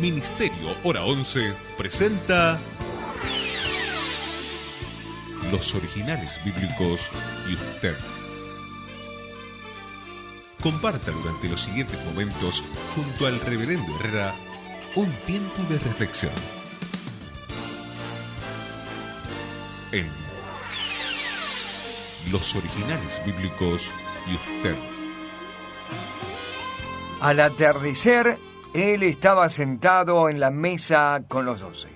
Ministerio Hora 11 presenta Los Originales Bíblicos y usted. Comparta durante los siguientes momentos junto al Reverendo Herrera un tiempo de reflexión en Los Originales Bíblicos y usted. Al atardecer, él estaba sentado en la mesa con los 12.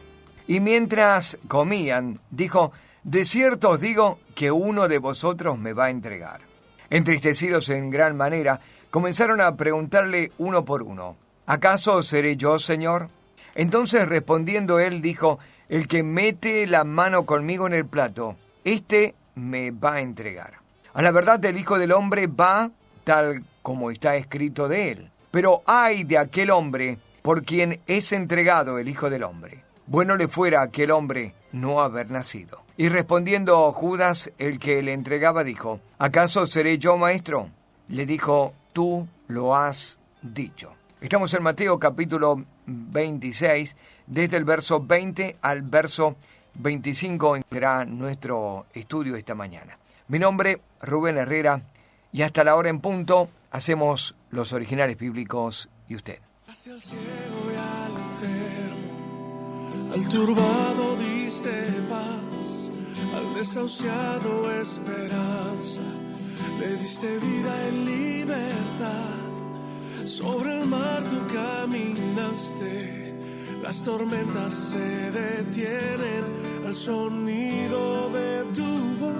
Y mientras comían, dijo: de cierto os digo que uno de vosotros me va a entregar. Entristecidos en gran manera, comenzaron a preguntarle uno por uno: ¿acaso seré yo, Señor? Entonces respondiendo él dijo: el que mete la mano conmigo en el plato, este me va a entregar. A la verdad, el Hijo del Hombre va tal como está escrito de él. Pero ay de aquel hombre por quien es entregado el Hijo del Hombre. Bueno le fuera a aquel hombre no haber nacido. Y respondiendo Judas, el que le entregaba, dijo: ¿acaso seré yo, maestro? Le dijo: tú lo has dicho. Estamos en Mateo capítulo 26, desde el verso 20 al verso 25 será nuestro estudio esta mañana. Mi nombre, Rubén Herrera, y hasta la hora en punto hacemos Los Originales Bíblicos y usted. Hacia el ciego y al enfermo, al turbado diste paz, al desahuciado esperanza, le diste vida en libertad. Sobre el mar tú caminaste, las tormentas se detienen al sonido de tu voz.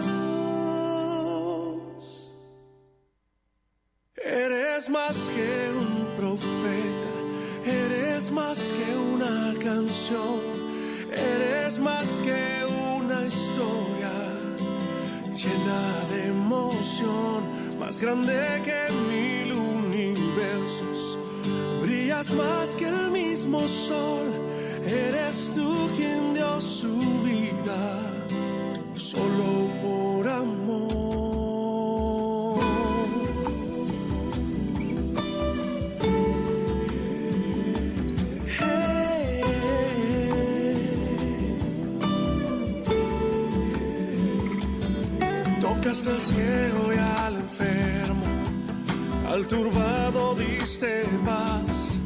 Eres más que un profeta, eres más que una canción, eres más que una historia llena de emoción, más grande que 1000 universos, brillas más que el mismo sol, eres tú quien dio su vida solo por amor. Tocaste al ciego y al enfermo, al turbado diste paz,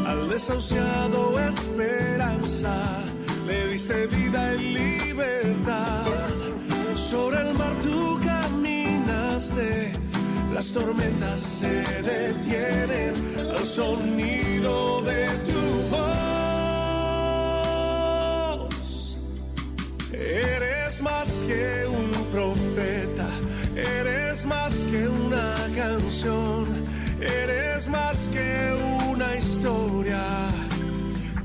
al desahuciado esperanza, le diste vida en libertad. Sobre el mar tú caminaste, las tormentas se detienen al sonido de tu voz. Eres más que un profeta, eres más que una canción, eres más que una historia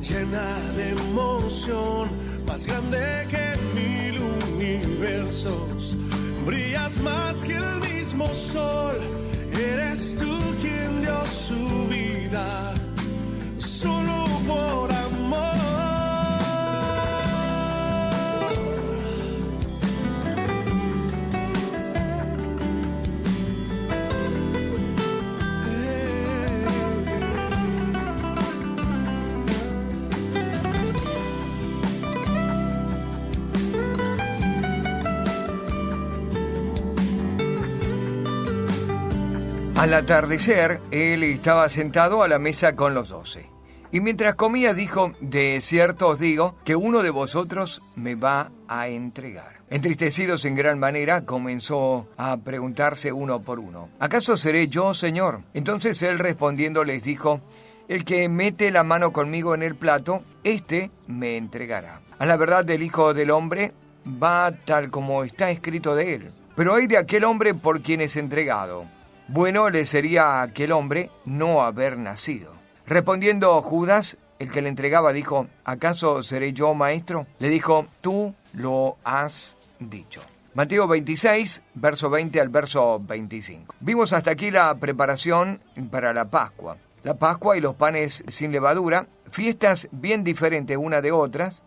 llena de emoción, más grande que 1000 universos, brillas más que el mismo sol, eres tú quien dio su vida solo por amor. Al atardecer, él estaba sentado a la mesa con los 12. Y mientras comía dijo: de cierto os digo que uno de vosotros me va a entregar. Entristecidos en gran manera, comenzó a preguntarse uno por uno: ¿acaso seré yo, Señor? Entonces él respondiendo les dijo: el que mete la mano conmigo en el plato, este me entregará. A la verdad, el Hijo del Hombre va tal como está escrito de él. Pero hay de aquel hombre por quien es entregado. Bueno le sería a aquel hombre no haber nacido. Respondiendo Judas, el que le entregaba, dijo: ¿acaso seré yo, maestro? Le dijo: tú lo has dicho. Mateo 26, verso 20 al verso 25. Vimos hasta aquí la preparación para la Pascua. La Pascua y los panes sin levadura, fiestas bien diferentes una de otras.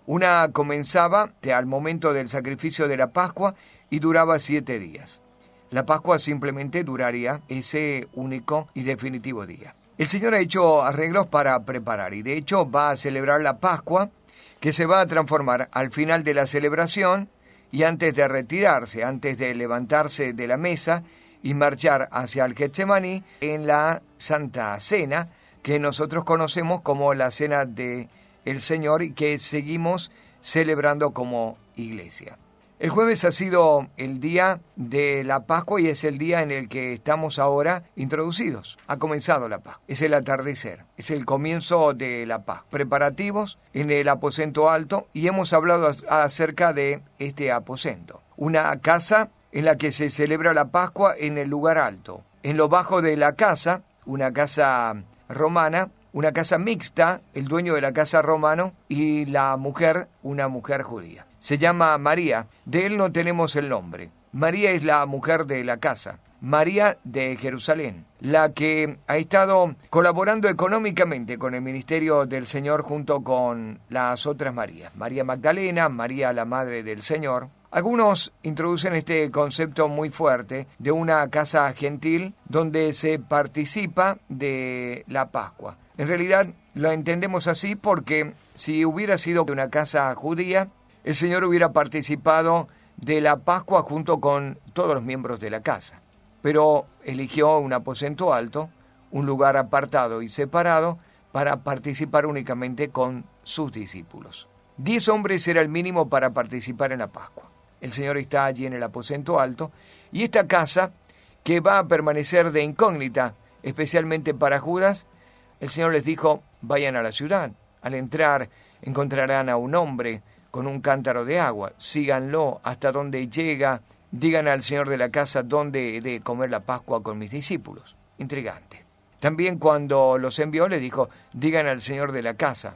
Una comenzaba al momento del sacrificio de la Pascua y duraba 7 días. La Pascua simplemente duraría ese único y definitivo día. El Señor ha hecho arreglos para preparar y de hecho va a celebrar la Pascua, que se va a transformar al final de la celebración y antes de retirarse, antes de levantarse de la mesa y marchar hacia el Getsemaní en la Santa Cena, que nosotros conocemos como la Cena del Señor y que seguimos celebrando como iglesia. El jueves ha sido el día de la Pascua y es el día en el que estamos ahora introducidos. Ha comenzado la Pascua. Es el atardecer, es el comienzo de la Pascua. Preparativos en el aposento alto y hemos hablado acerca de este aposento. Una casa en la que se celebra la Pascua en el lugar alto. En lo bajo de la casa, una casa romana, una casa mixta, el dueño de la casa romano y la mujer, una mujer judía. Se llama María, de él no tenemos el nombre. María es la mujer de la casa, María de Jerusalén, la que ha estado colaborando económicamente con el ministerio del Señor junto con las otras Marías. María Magdalena, María la Madre del Señor. Algunos introducen este concepto muy fuerte de una casa gentil donde se participa de la Pascua. En realidad lo entendemos así porque si hubiera sido una casa judía, el Señor hubiera participado de la Pascua junto con todos los miembros de la casa. Pero eligió un aposento alto, un lugar apartado y separado para participar únicamente con sus discípulos. 10 hombres era el mínimo para participar en la Pascua. El Señor está allí en el aposento alto y esta casa, que va a permanecer de incógnita, especialmente para Judas, el Señor les dijo, vayan a la ciudad. Al entrar encontrarán a un hombre con un cántaro de agua, síganlo hasta donde llega, digan al Señor de la casa dónde he de comer la Pascua con mis discípulos. Intrigante. También cuando los envió les dijo, digan al Señor de la casa.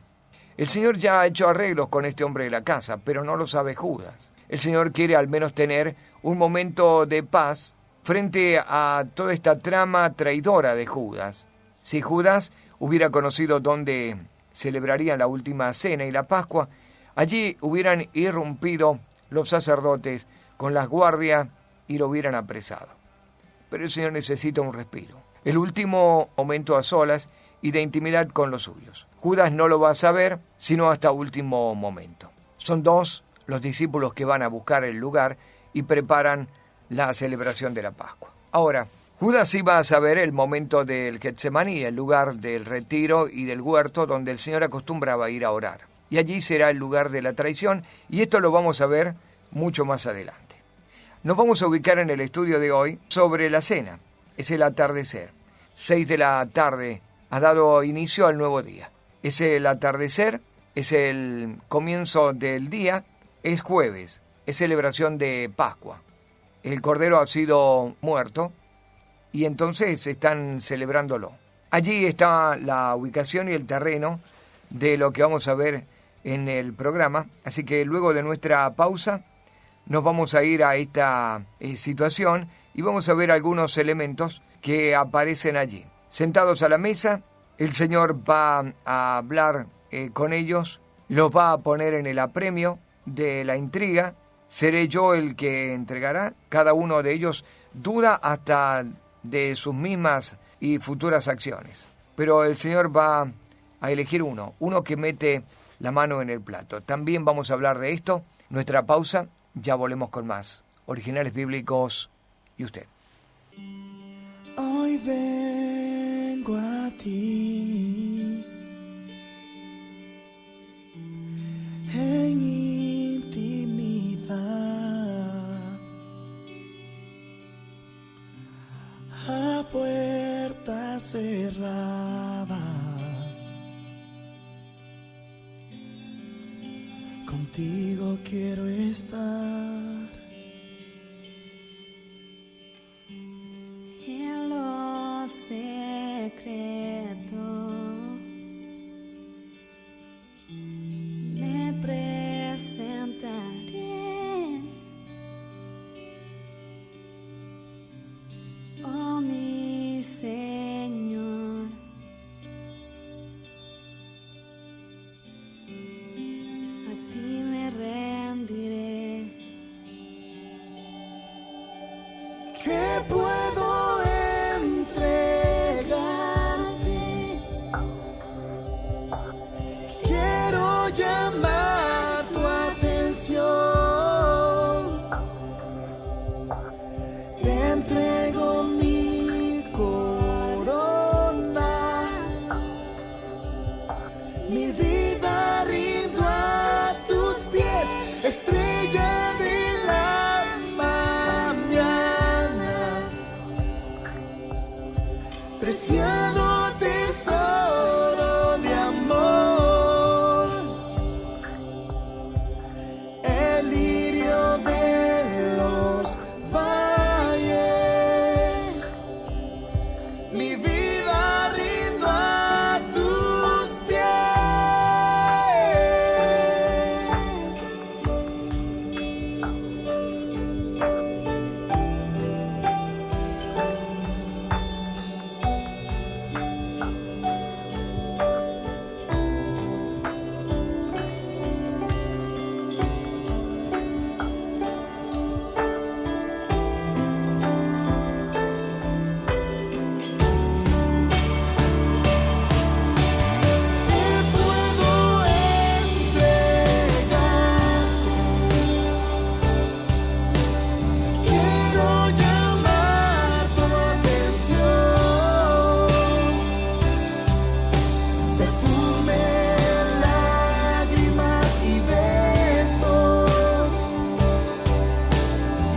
El Señor ya ha hecho arreglos con este hombre de la casa, pero no lo sabe Judas. El Señor quiere al menos tener un momento de paz frente a toda esta trama traidora de Judas. Si Judas hubiera conocido dónde celebrarían la última cena y la Pascua, allí hubieran irrumpido los sacerdotes con las guardias y lo hubieran apresado. Pero el Señor necesita un respiro, el último momento a solas y de intimidad con los suyos. Judas no lo va a saber sino hasta último momento. Son 2 los discípulos que van a buscar el lugar y preparan la celebración de la Pascua. Ahora, Judas iba a saber el momento del Getsemaní, el lugar del retiro y del huerto donde el Señor acostumbraba ir a orar. Y allí será el lugar de la traición, y esto lo vamos a ver mucho más adelante. Nos vamos a ubicar en el estudio de hoy sobre la cena. Es el atardecer. 6 de la tarde ha dado inicio al nuevo día. Es el atardecer, es el comienzo del día, es jueves, es celebración de Pascua. El Cordero ha sido muerto y entonces están celebrándolo. Allí está la ubicación y el terreno de lo que vamos a ver en el programa, así que luego de nuestra pausa nos vamos a ir a esta situación y vamos a ver algunos elementos que aparecen allí. Sentados a la mesa, el Señor va a hablar con ellos, los va a poner en el apremio de la intriga. ¿Seré yo el que entregará? Cada uno de ellos duda hasta de sus mismas y futuras acciones. Pero el Señor va a elegir uno que mete la mano en el plato. También vamos a hablar de esto. Nuestra pausa, ya volvemos con más. Originales Bíblicos y usted. Hoy vengo a ti en intimidad, a puertas cerradas. Contigo quiero estar. En lo secreto me presentaré, oh mi Señor. A ti me rendiré Mi vida rindo a tus pies, estrella de la mañana, preciado tesoro de amor, el lirio de los valles. Mi vida rindo a tus pies. Te puedo entregar, quiero llamar tu atención, perfume, lágrimas y besos.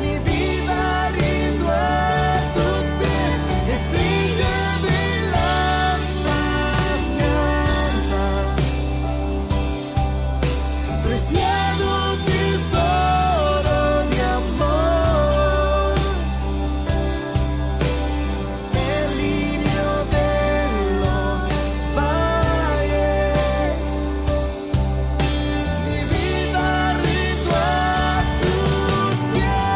Mi vida rindo a tus pies, estrella de la mañana, preciado tesoro de amor, el lirio de los valles. Mi vida rindo a tus pies.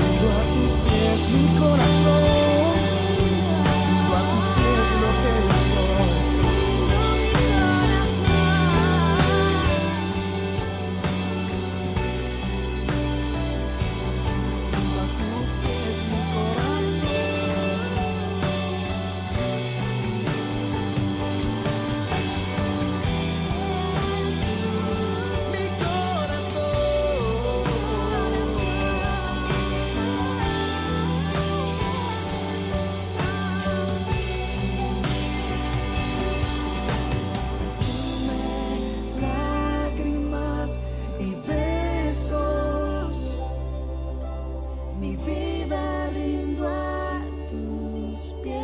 Rindo a tus pies mi corazón, rindo a tus pies lo que yo soy. Rindo a tus pies mi corazón. Mi corazón. Lágrimas y besos. Mi vida rindo a tus pies.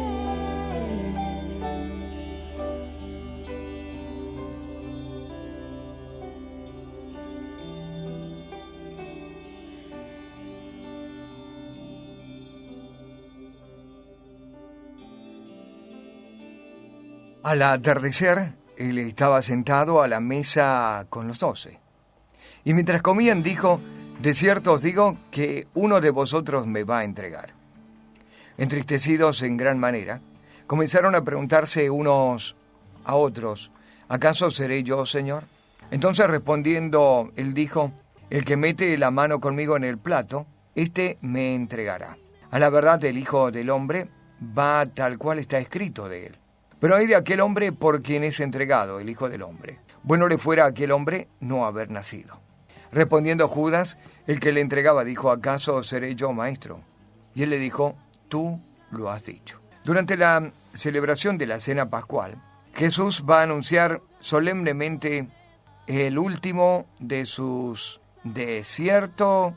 Al atardecer, él estaba sentado a la mesa con los 12. Y mientras comían dijo, de cierto os digo que uno de vosotros me va a entregar. Entristecidos en gran manera, comenzaron a preguntarse unos a otros, ¿acaso seré yo, Señor? Entonces respondiendo, él dijo, el que mete la mano conmigo en el plato, éste me entregará. A la verdad, el Hijo del Hombre va tal cual está escrito de él. Pero hay de aquel hombre por quien es entregado el Hijo del Hombre. Bueno le fuera a aquel hombre no haber nacido. Respondiendo Judas, el que le entregaba, dijo, ¿acaso seré yo, maestro? Y él le dijo, tú lo has dicho. Durante la celebración de la cena pascual, Jesús va a anunciar solemnemente el último de sus de cierto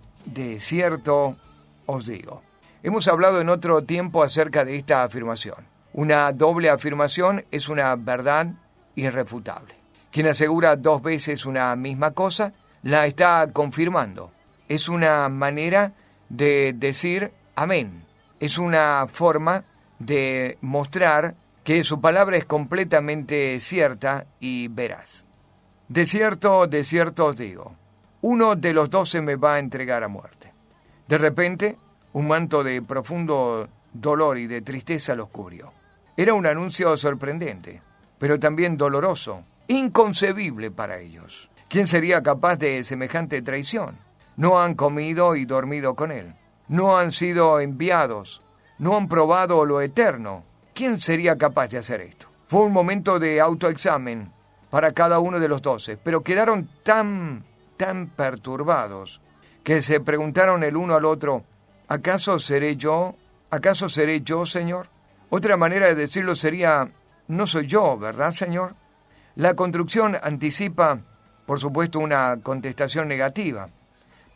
os digo. Hemos hablado en otro tiempo acerca de esta afirmación. Una doble afirmación es una verdad irrefutable. Quien asegura dos veces una misma cosa, la está confirmando. Es una manera de decir amén. Es una forma de mostrar que su palabra es completamente cierta y veraz. De cierto os digo, uno de los 12 me va a entregar a muerte. De repente, un manto de profundo dolor y de tristeza los cubrió. Era un anuncio sorprendente, pero también doloroso, inconcebible para ellos. ¿Quién sería capaz de semejante traición? No han comido y dormido con él. No han sido enviados. No han probado lo eterno. ¿Quién sería capaz de hacer esto? Fue un momento de autoexamen para cada uno de los 12, pero quedaron tan perturbados que se preguntaron el uno al otro, ¿acaso seré yo ¿acaso seré yo, Señor? Otra manera de decirlo sería, no soy yo, ¿verdad, Señor? La construcción anticipa, por supuesto, una contestación negativa,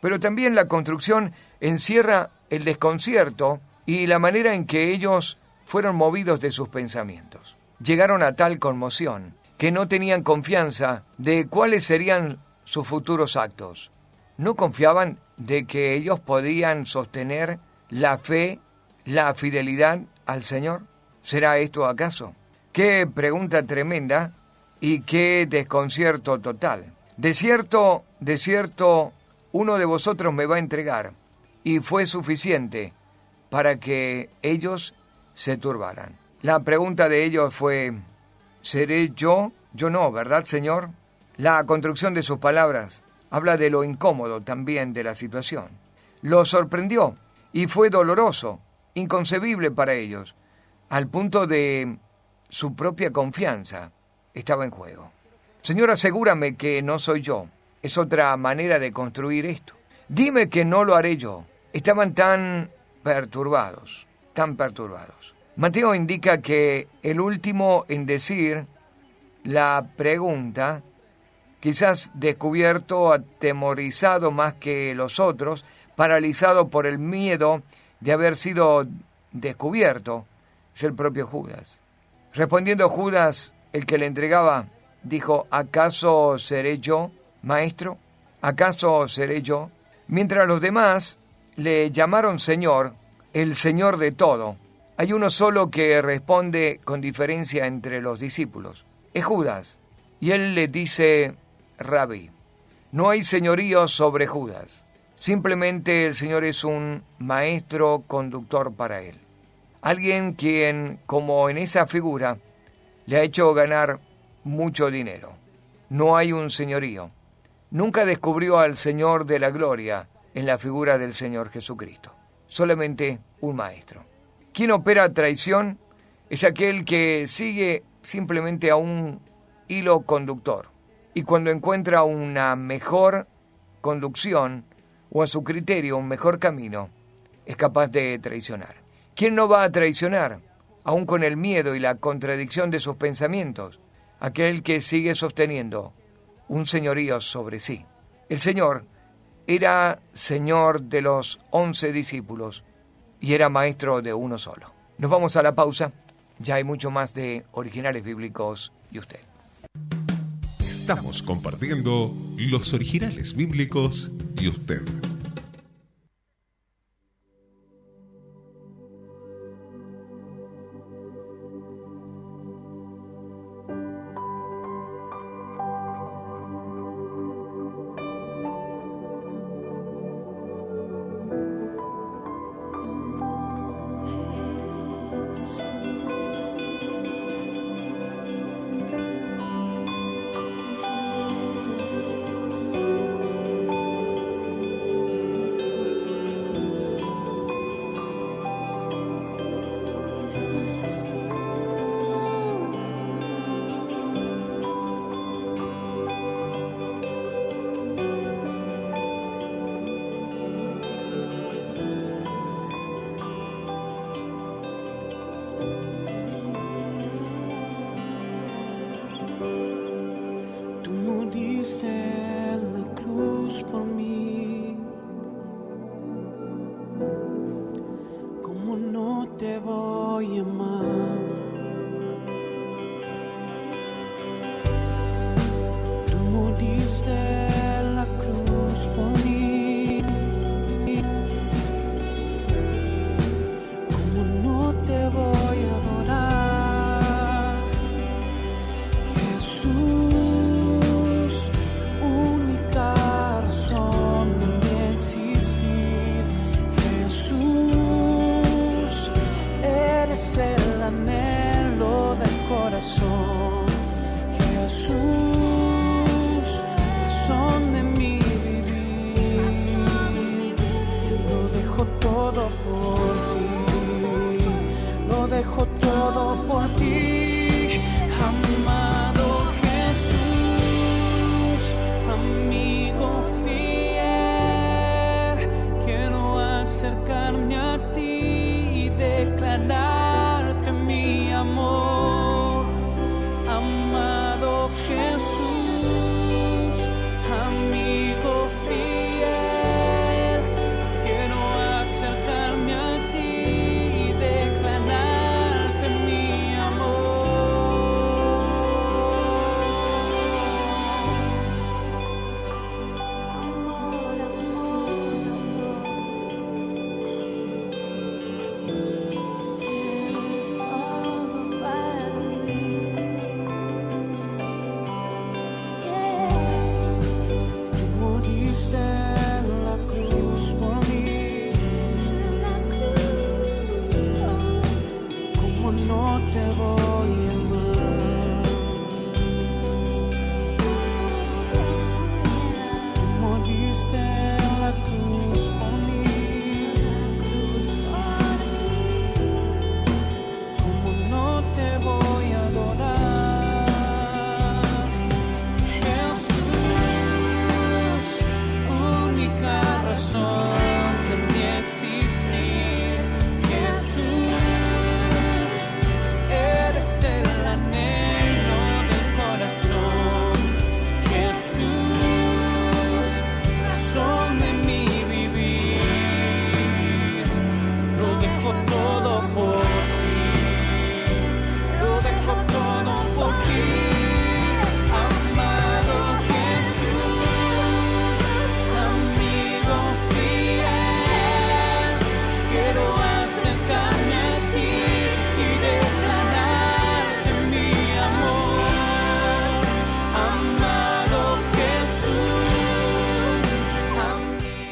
pero también la construcción encierra el desconcierto y la manera en que ellos fueron movidos de sus pensamientos. Llegaron a tal conmoción que no tenían confianza de cuáles serían sus futuros actos. No confiaban de que ellos podían sostener la fe, la fidelidad al Señor. ¿Será esto acaso? Qué pregunta tremenda y qué desconcierto total. De cierto, uno de vosotros me va a entregar, y fue suficiente para que ellos se turbaran. La pregunta de ellos fue, ¿seré yo? Yo no, ¿verdad, Señor? La construcción de sus palabras habla de lo incómodo también de la situación. Los sorprendió y fue doloroso, inconcebible para ellos, al punto de su propia confianza estaba en juego. Señor, asegúrame que no soy yo. Es otra manera de construir esto. Dime que no lo haré yo. Estaban tan perturbados. Mateo indica que el último en decir la pregunta, quizás descubierto, atemorizado más que los otros, paralizado por el miedo de haber sido descubierto, es el propio Judas. Respondiendo Judas, el que le entregaba, dijo, ¿acaso seré yo, maestro? ¿Acaso seré yo? Mientras los demás le llamaron Señor, el Señor de todo, hay uno solo que responde con diferencia entre los discípulos. Es Judas. Y él le dice, Rabí. No hay señorío sobre Judas. Simplemente el Señor es un maestro conductor para él. Alguien quien, como en esa figura, le ha hecho ganar mucho dinero. No hay un señorío. Nunca descubrió al Señor de la gloria en la figura del Señor Jesucristo. Solamente un maestro. Quien opera traición es aquel que sigue simplemente a un hilo conductor. Y cuando encuentra una mejor conducción o a su criterio un mejor camino, es capaz de traicionar. ¿Quién no va a traicionar? Aún con el miedo y la contradicción de sus pensamientos, aquel que sigue sosteniendo un señorío sobre sí. El Señor era Señor de los 11 discípulos y era maestro de uno solo. Nos vamos a la pausa. Ya hay mucho más de Originales Bíblicos y usted. Estamos compartiendo los Originales Bíblicos y usted. En la cruz por mí, ¿cómo no te voy a amar? Tú moriste en la cruz por mí, ¿cómo no te voy a adorar? Jesús, el anhelo del corazón. Jesús,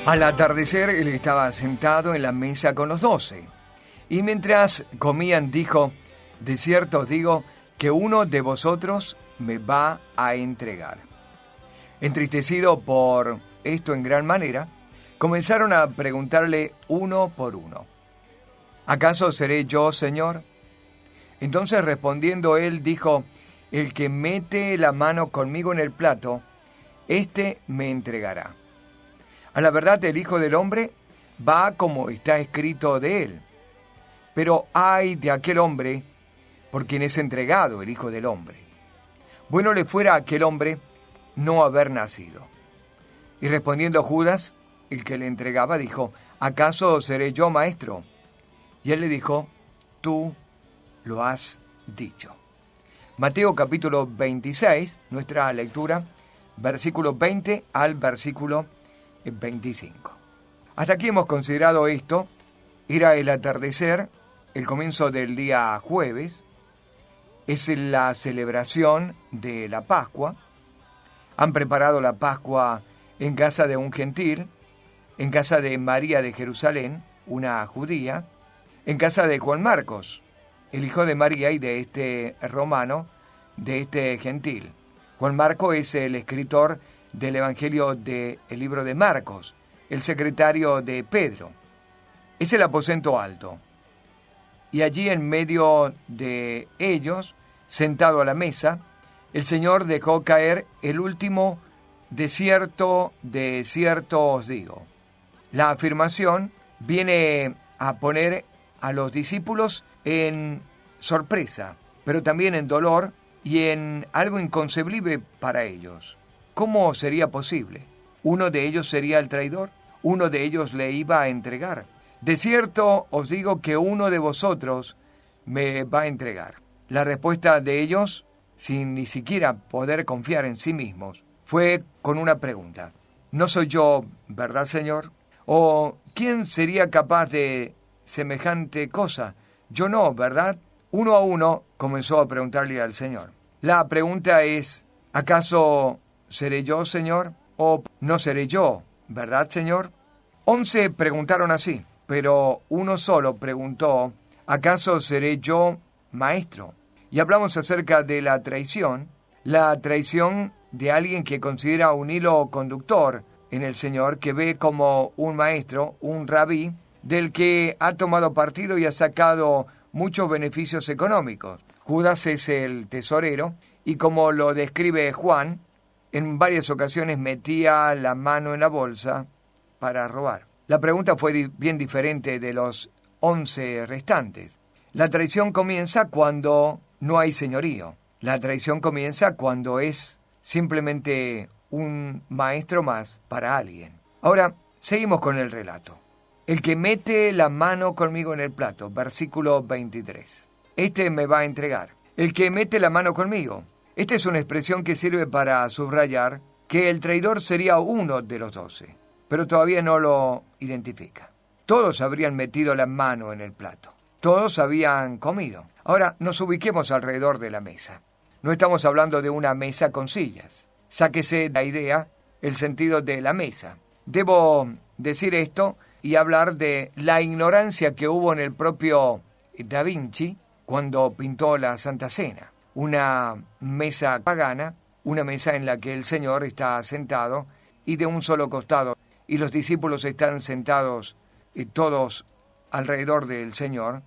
Al atardecer él estaba sentado en la mesa con los 12, y mientras comían dijo: de cierto os digo que uno de vosotros me va a entregar. Entristecido por esto en gran manera, comenzaron a preguntarle uno por uno: ¿acaso seré yo, Señor? Entonces respondiendo él dijo: el que mete la mano conmigo en el plato, éste me entregará. A la verdad, el Hijo del Hombre va como está escrito de él. Pero ay de aquel hombre por quien es entregado el Hijo del Hombre. Bueno le fuera a aquel hombre no haber nacido. Y respondiendo Judas, el que le entregaba, dijo: ¿acaso seré yo, maestro? Y él le dijo: tú lo has dicho. Mateo capítulo 26, nuestra lectura, versículo 20 al versículo 25. Hasta aquí hemos considerado esto. Era el atardecer, el comienzo del día jueves. Es la celebración de la Pascua. Han preparado la Pascua en casa de un gentil, en casa de María de Jerusalén, una judía, en casa de Juan Marcos, el hijo de María y de este romano, de este gentil. Juan Marcos es el escritor del Evangelio del libro de Marcos, el secretario de Pedro. Es el aposento alto. Y allí en medio de ellos, sentado a la mesa, el Señor dejó caer el último: de cierto os digo. La afirmación viene a poner a los discípulos en sorpresa, pero también en dolor y en algo inconcebible para ellos. ¿Cómo sería posible? ¿Uno de ellos sería el traidor? ¿Uno de ellos le iba a entregar? De cierto os digo que uno de vosotros me va a entregar. La respuesta de ellos, sin ni siquiera poder confiar en sí mismos, fue con una pregunta: ¿no soy yo, verdad, Señor? ¿O quién sería capaz de semejante cosa? Yo no, ¿verdad? Uno a uno comenzó a preguntarle al Señor. La pregunta es: ¿acaso seré yo, Señor? ¿O no seré yo, verdad, Señor? 11 preguntaron así, pero uno solo preguntó: ¿acaso seré yo, maestro? Y hablamos acerca de la traición de alguien que considera un hilo conductor en el Señor, que ve como un maestro, un rabí, del que ha tomado partido y ha sacado muchos beneficios económicos. Judas es el tesorero, y como lo describe Juan, en varias ocasiones metía la mano en la bolsa para robar. La pregunta fue bien diferente de los 11 restantes. La traición comienza cuando no hay señorío. La traición comienza cuando es simplemente un maestro más para alguien. Ahora, seguimos con el relato. El que mete la mano conmigo en el plato, versículo 23. Este me va a entregar. El que mete la mano conmigo. Esta es una expresión que sirve para subrayar que el traidor sería uno de los 12, pero todavía no lo identifica. Todos habrían metido la mano en el plato. Todos habían comido. Ahora nos ubiquemos alrededor de la mesa. No estamos hablando de una mesa con sillas. Sáquese la idea, el sentido de la mesa. Debo decir esto y hablar de la ignorancia que hubo en el propio Da Vinci cuando pintó la Santa Cena. Una mesa pagana, una mesa en la que el Señor está sentado y de un solo costado, y los discípulos están sentados todos alrededor del Señor,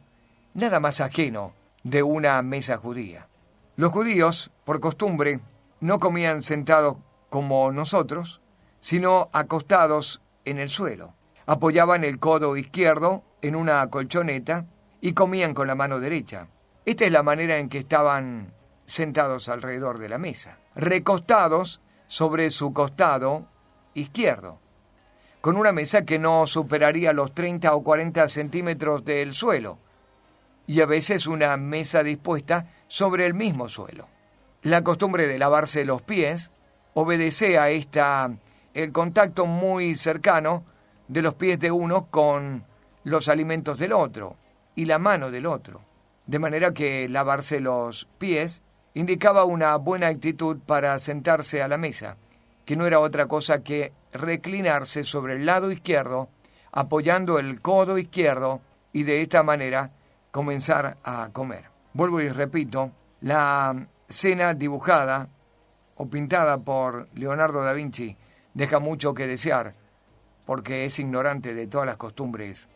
nada más ajeno de una mesa judía. Los judíos, por costumbre, no comían sentados como nosotros, sino acostados en el suelo. Apoyaban el codo izquierdo en una colchoneta y comían con la mano derecha. Esta es la manera en que estaban sentados alrededor de la mesa, recostados sobre su costado izquierdo, con una mesa que no superaría los 30 o 40 centímetros del suelo, y a veces una mesa dispuesta sobre el mismo suelo. La costumbre de lavarse los pies obedece a el contacto muy cercano de los pies de uno con los alimentos del otro y la mano del otro, de manera que lavarse los pies indicaba una buena actitud para sentarse a la mesa, que no era otra cosa que reclinarse sobre el lado izquierdo, apoyando el codo izquierdo, y de esta manera comenzar a comer. Vuelvo y repito, la cena dibujada o pintada por Leonardo da Vinci deja mucho que desear, porque es ignorante de todas las costumbres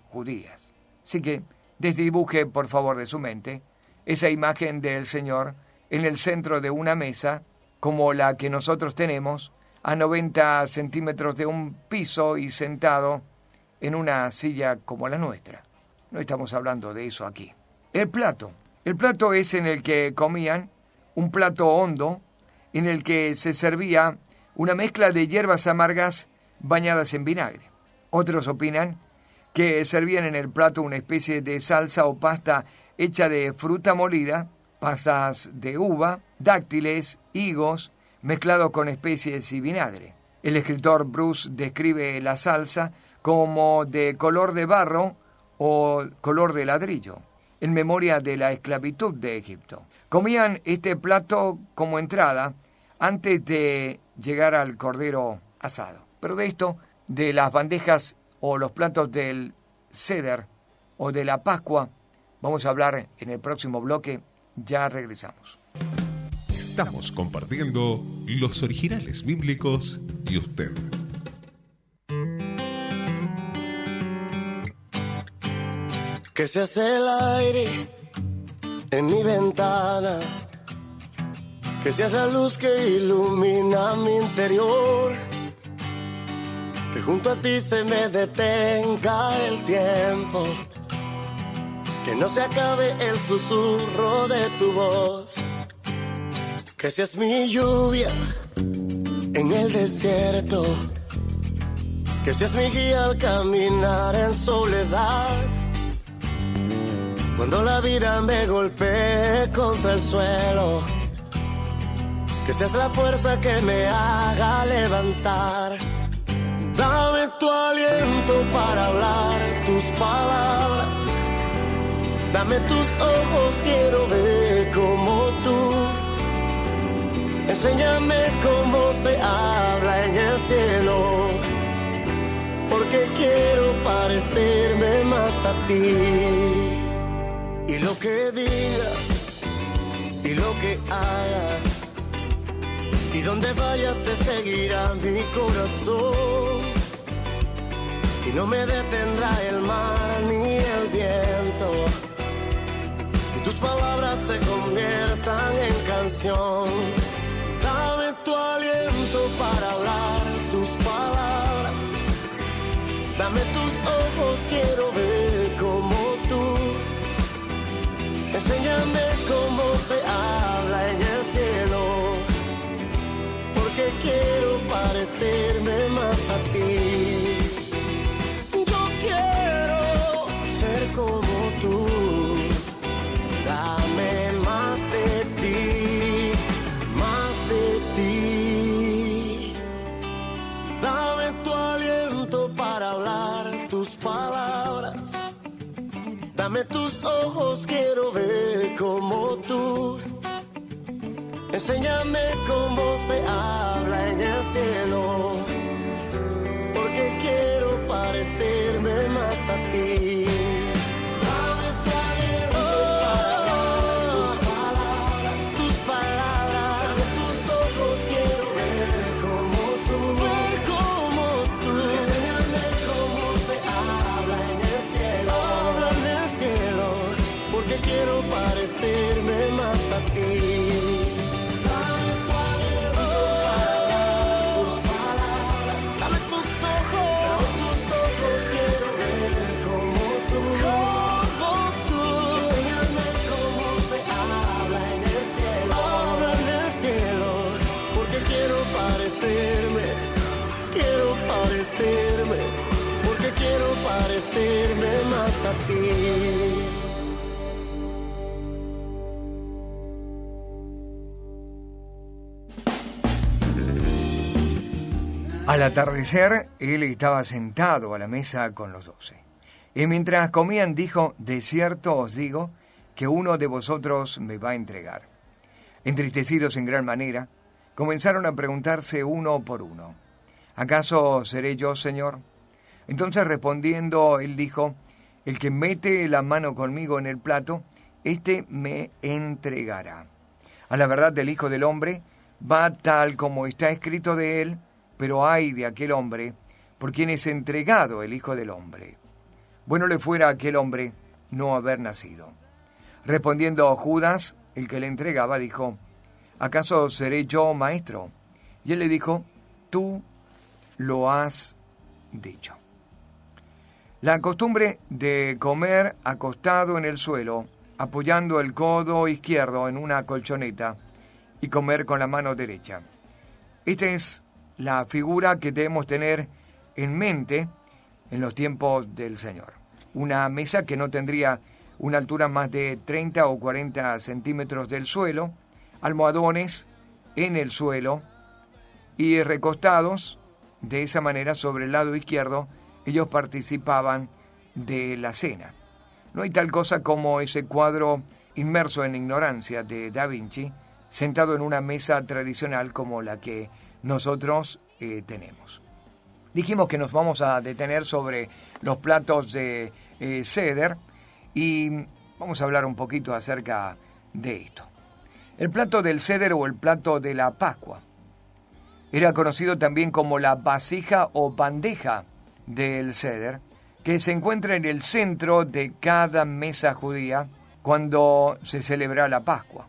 judías. Así que desdibuje, por favor, de su mente esa imagen del Señor en el centro de una mesa, como la que nosotros tenemos, a 90 centímetros de un piso y sentado en una silla como la nuestra. No estamos hablando de eso aquí. El plato es en el que comían, un plato hondo, en el que se servía una mezcla de hierbas amargas bañadas en vinagre. Otros opinan que servían en el plato una especie de salsa o pasta hecha de fruta molida, pasas de uva, dáctiles, higos, mezclados con especies y vinagre. El escritor Bruce describe la salsa como de color de barro o color de ladrillo, en memoria de la esclavitud de Egipto. Comían este plato como entrada antes de llegar al cordero asado. Pero de esto, de las bandejas o los platos del Seder o de la Pascua, vamos a hablar en el próximo bloque. Ya regresamos. Estamos compartiendo los originales bíblicos y usted. Que se hace el aire en mi ventana, que seas la luz que ilumina mi interior, que junto a ti se me detenga el tiempo, que no se acabe el susurro de tu voz, que seas mi lluvia en el desierto, que seas mi guía al caminar en soledad, cuando la vida me golpee contra el suelo, que seas la fuerza que me haga levantar. Dame tu aliento para hablar tus palabras. Dame tus ojos, quiero ver como tú. Enséñame cómo se habla en el cielo, porque quiero parecerme más a ti. Y lo que digas, y lo que hagas, y donde vayas te seguirá mi corazón. Y no me detendrá el mar ni el viento. Y tus palabras se conviertan en canción. Dame tu aliento para hablar tus palabras. Dame tus ojos, quiero ver como tú. Enséñame cómo se habla en el cielo, porque quiero parecerme más a ti. Yo quiero ser como tú. Dame más de ti, más de ti. Dame tu aliento para hablar tus palabras. Dame tus ojos, quiero ver como tú. Enséñame cómo se habla en el cielo, porque quiero parecerme más a ti. Dame tu aliento para hablar tus palabras. Dame tus ojos, quiero ver como tú. Enséñame cómo se habla en el cielo. Habla en el cielo, porque quiero parecerme más a ti. Porque quiero parecerme más a ti. Al atardecer, él estaba sentado a la mesa con los 12. Y mientras comían dijo: de cierto os digo que uno de vosotros me va a entregar. Entristecidos en gran manera, comenzaron a preguntarse uno por uno: ¿Acaso seré yo, Señor? Entonces respondiendo, él dijo, el que mete la mano conmigo en el plato, éste me entregará. A la verdad del Hijo del Hombre va tal como está escrito de él, pero ay de aquel hombre por quien es entregado el Hijo del Hombre. Bueno le fuera a aquel hombre no haber nacido. Respondiendo Judas, el que le entregaba, dijo, ¿acaso seré yo, maestro? Y él le dijo, tú lo has dicho. La costumbre de comer acostado en el suelo, apoyando el codo izquierdo en una colchoneta y comer con la mano derecha. Esta es la figura que debemos tener en mente en los tiempos del Señor. Una mesa que no tendría una altura más de 30 o 40 centímetros del suelo, almohadones en el suelo y recostados de esa manera sobre el lado izquierdo, ellos participaban de la cena. No hay tal cosa como ese cuadro inmerso en ignorancia de Da Vinci, sentado en una mesa tradicional como la que nosotros tenemos. Dijimos que nos vamos a detener sobre los platos de Seder y vamos a hablar un poquito acerca de esto. El plato del Seder o el plato de la Pascua era conocido también como la vasija o bandeja del Seder, que se encuentra en el centro de cada mesa judía cuando se celebra la Pascua.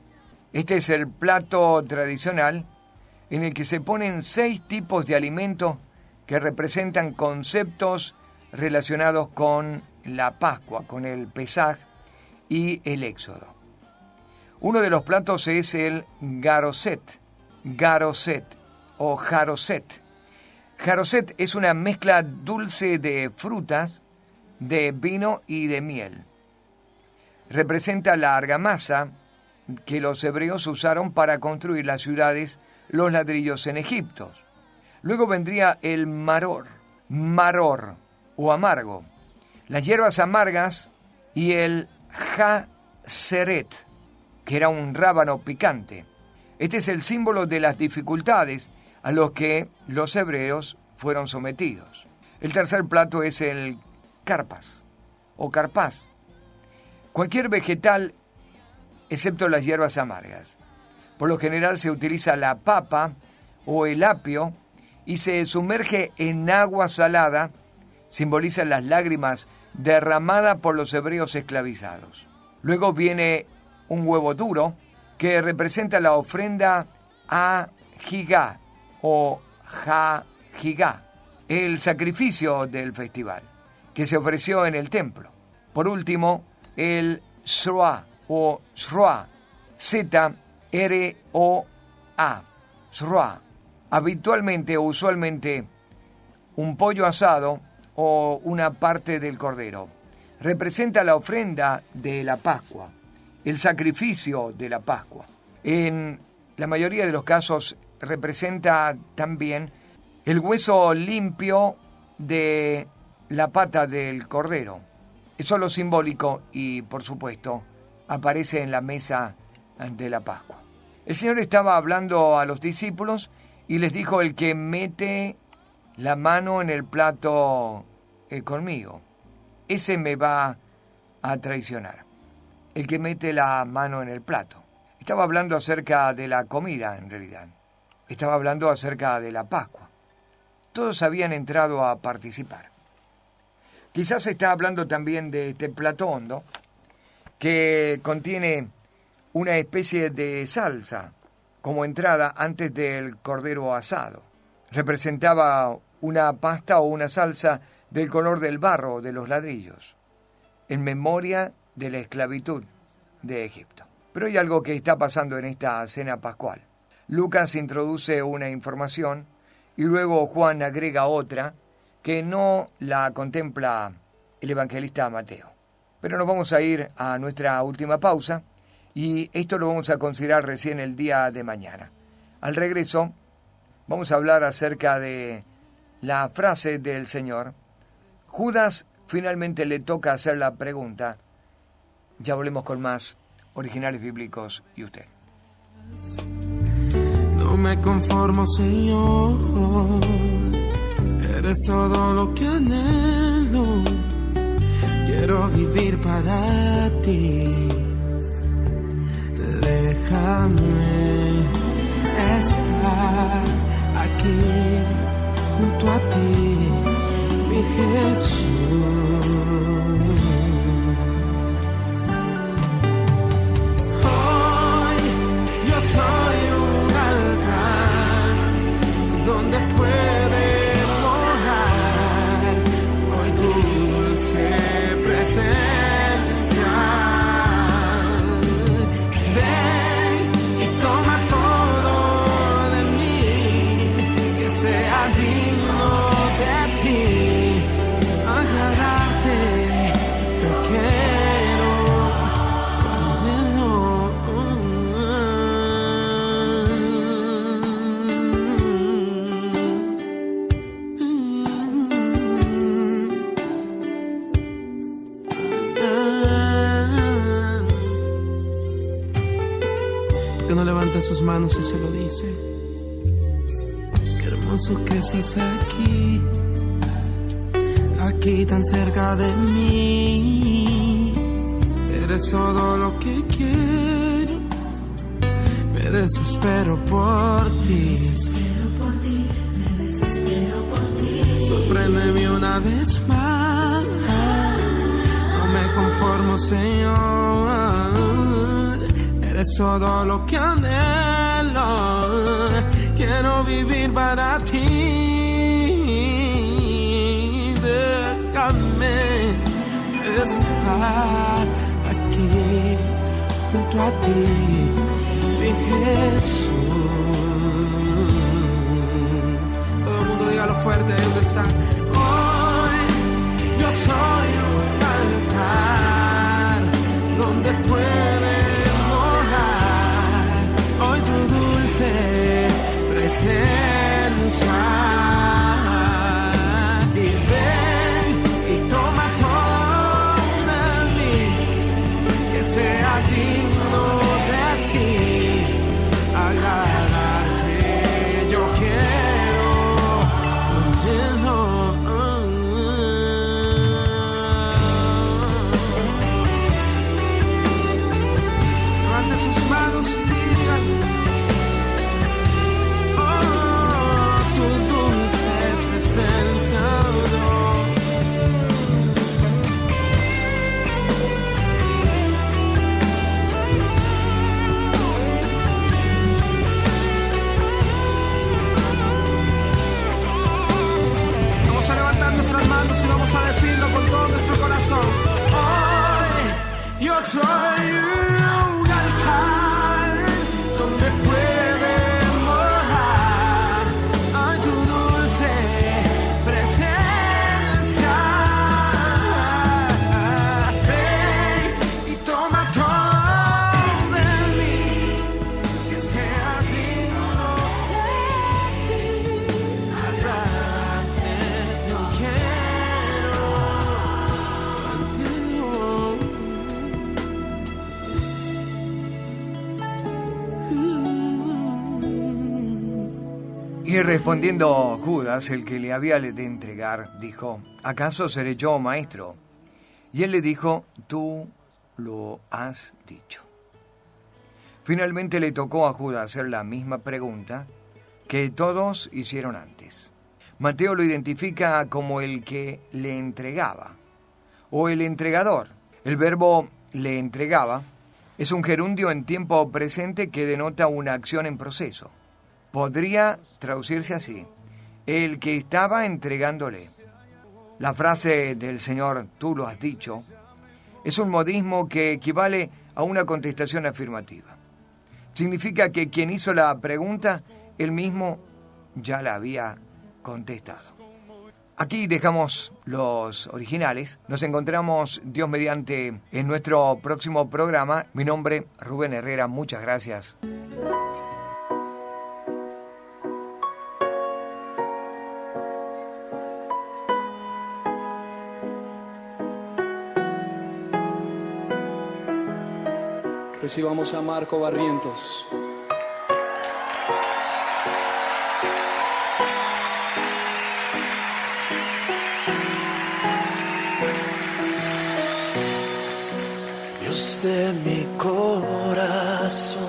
Este es el plato tradicional en el que se ponen 6 tipos de alimentos que representan conceptos relacionados con la Pascua, con el Pesaj y el Éxodo. Uno de los platos es el garoset o jaroset. Jaroset es una mezcla dulce de frutas, de vino y de miel. Representa la argamasa que los hebreos usaron para construir las ciudades, los ladrillos en Egipto. Luego vendría el maror o amargo, las hierbas amargas y el jaseret, que era un rábano picante. Este es el símbolo de las dificultades a los que los hebreos fueron sometidos. El tercer plato es el carpas o carpaz. Cualquier vegetal excepto las hierbas amargas. Por lo general se utiliza la papa o el apio y se sumerge en agua salada, simboliza las lágrimas derramadas por los hebreos esclavizados. Luego viene un huevo duro que representa la ofrenda a Jigá o Jigá, el sacrificio del festival que se ofreció en el templo. Por último, el Shroa o Shroa, Z-R-O-A, Shroa, habitualmente o usualmente un pollo asado o una parte del cordero. Representa la ofrenda de la Pascua, el sacrificio de la Pascua. En la mayoría de los casos representa también el hueso limpio de la pata del cordero. Es solo simbólico y, por supuesto, aparece en la mesa de la Pascua. El Señor estaba hablando a los discípulos y les dijo, el que mete la mano en el plato conmigo, ese me va a traicionar. El que mete la mano en el plato. Estaba hablando acerca de la comida, en realidad. Estaba hablando acerca de la Pascua. Todos habían entrado a participar. Quizás está hablando también de este plato hondo, que contiene una especie de salsa como entrada antes del cordero asado. Representaba una pasta o una salsa del color del barro de los ladrillos, en memoria de la esclavitud de Egipto. Pero hay algo que está pasando en esta cena pascual. Lucas introduce una información y luego Juan agrega otra que no la contempla el evangelista Mateo. Pero nos vamos a ir a nuestra última pausa y esto lo vamos a considerar recién el día de mañana. Al regreso vamos a hablar acerca de la frase del Señor. Judas finalmente le toca hacer la pregunta. Ya volvemos con más Originales Bíblicos y usted. No me conformo, Señor, Eres todo lo que anhelo. Quiero vivir para ti. Déjame estar aquí junto a ti, mi Jesús. Hoy yo soy un altar donde puede morar hoy tu dulce presencia. Sus manos y se lo dice. Qué hermoso que estás aquí, aquí tan cerca de mí. Eres todo lo que quiero, me desespero por ti. Me desespero por ti. Sorpréndeme una vez más, no me conformo, Señor. Eres todo lo que anhelo. Quiero vivir para ti. Déjame estar aquí junto a ti, mi Jesús. Todo el mundo dígalo fuerte, ¿dónde está? Hoy yo soy un altar donde puede hoy tu dulce presencia. Y ven y toma todo de mí, que sea digno de ti, agradarte yo quiero. Levante sus manos y soy un altar donde puede morar ay, tu dulce presencia. Ven y toma todo de mí, que sea digno de ti. Agradarte yo quiero. Y respondiendo Judas, el que le había de entregar, dijo: ¿acaso seré yo, maestro? Y él le dijo: tú lo has dicho. Finalmente le tocó a Judas hacer la misma pregunta que todos hicieron antes. Mateo lo identifica como el que le entregaba, o el entregador. El verbo le entregaba es un gerundio en tiempo presente que denota una acción en proceso. Podría traducirse así: el que estaba entregándole. La frase del Señor, tú lo has dicho, es un modismo que equivale a una contestación afirmativa. Significa que quien hizo la pregunta, él mismo ya la había contestado. Aquí dejamos los originales. Nos encontramos, Dios mediante, en nuestro próximo programa. Mi nombre, Rubén Herrera. Muchas gracias. Recibamos a Marco Barrientos. Dios de mi corazón,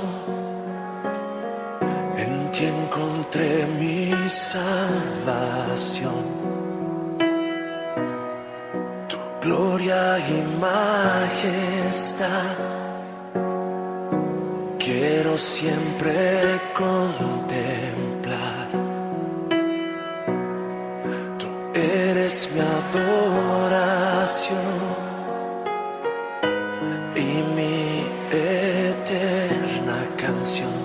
en ti encontré mi salvación. Tu gloria y majestad quiero siempre contemplar. Tú eres mi adoración y mi eterna canción.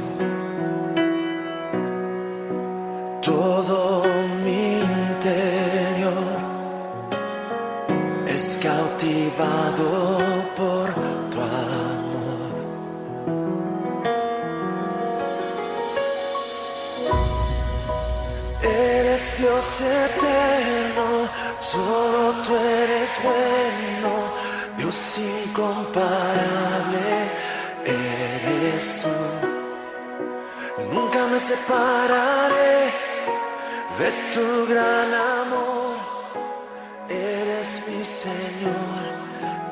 Todo mi interior es cautivado por tu amor. Eres Dios eterno, solo tú eres bueno. Dios incomparable eres tú. Nunca me separaré de tu gran amor. Eres mi Señor,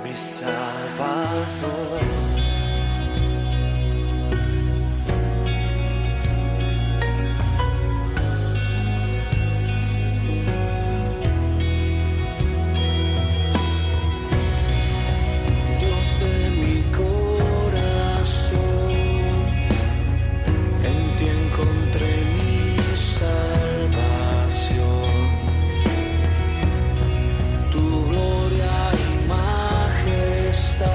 mi Salvador. Tu gloria y majestad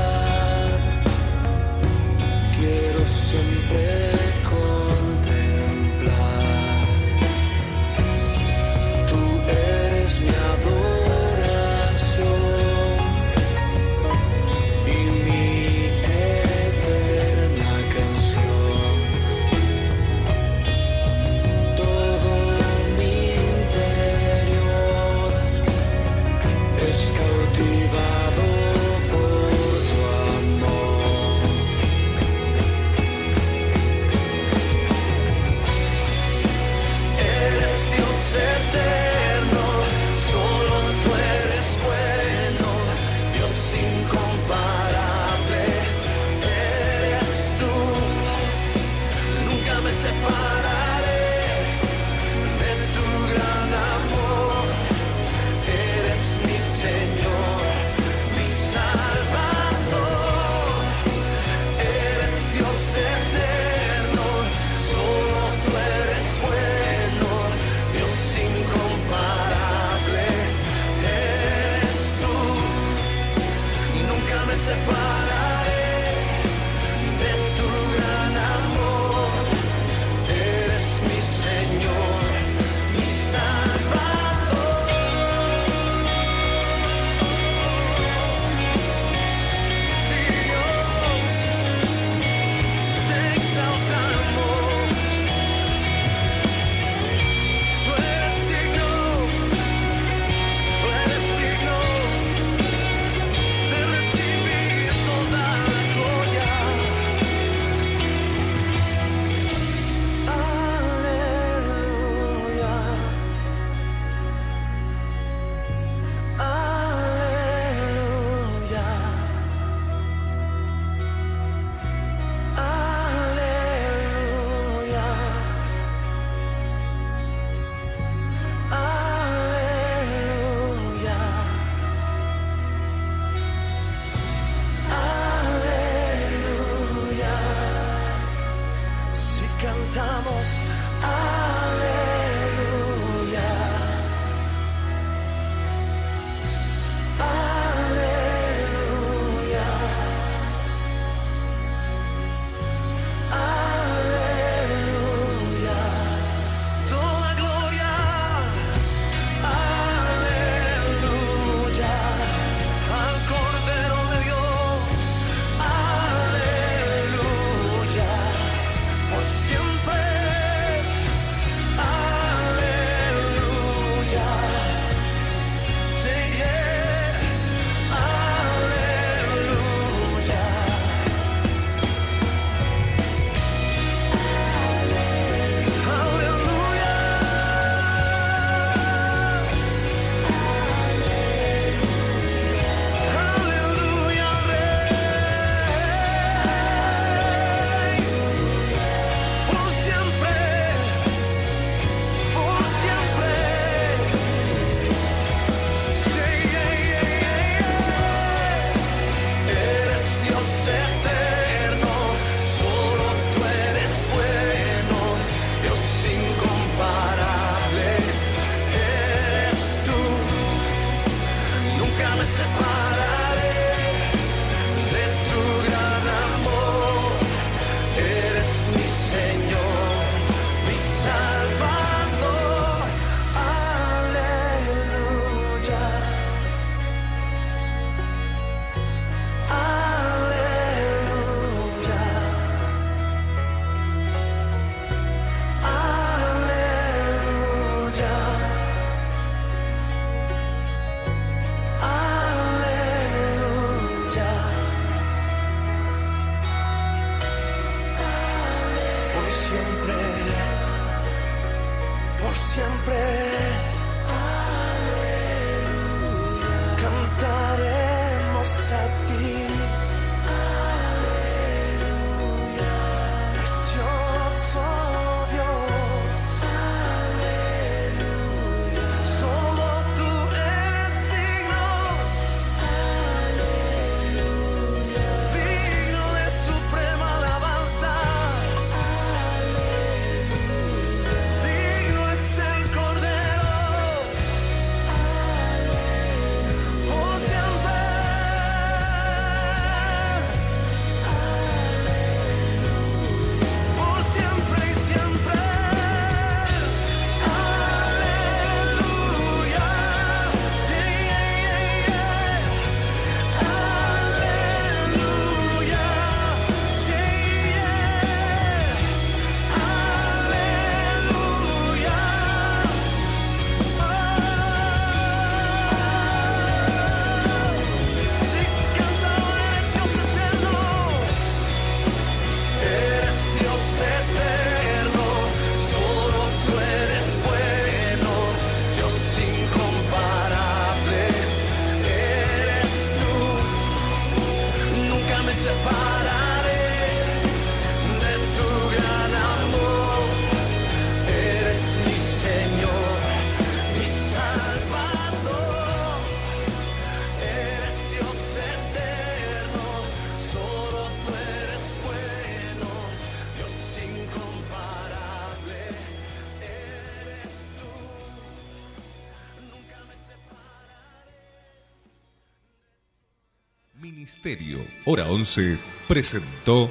Ministerio Hora 11 presentó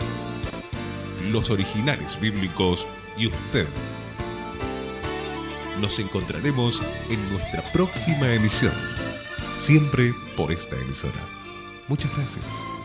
Los Originales Bíblicos y usted. Nos encontraremos en nuestra próxima emisión, siempre por esta emisora. Muchas gracias.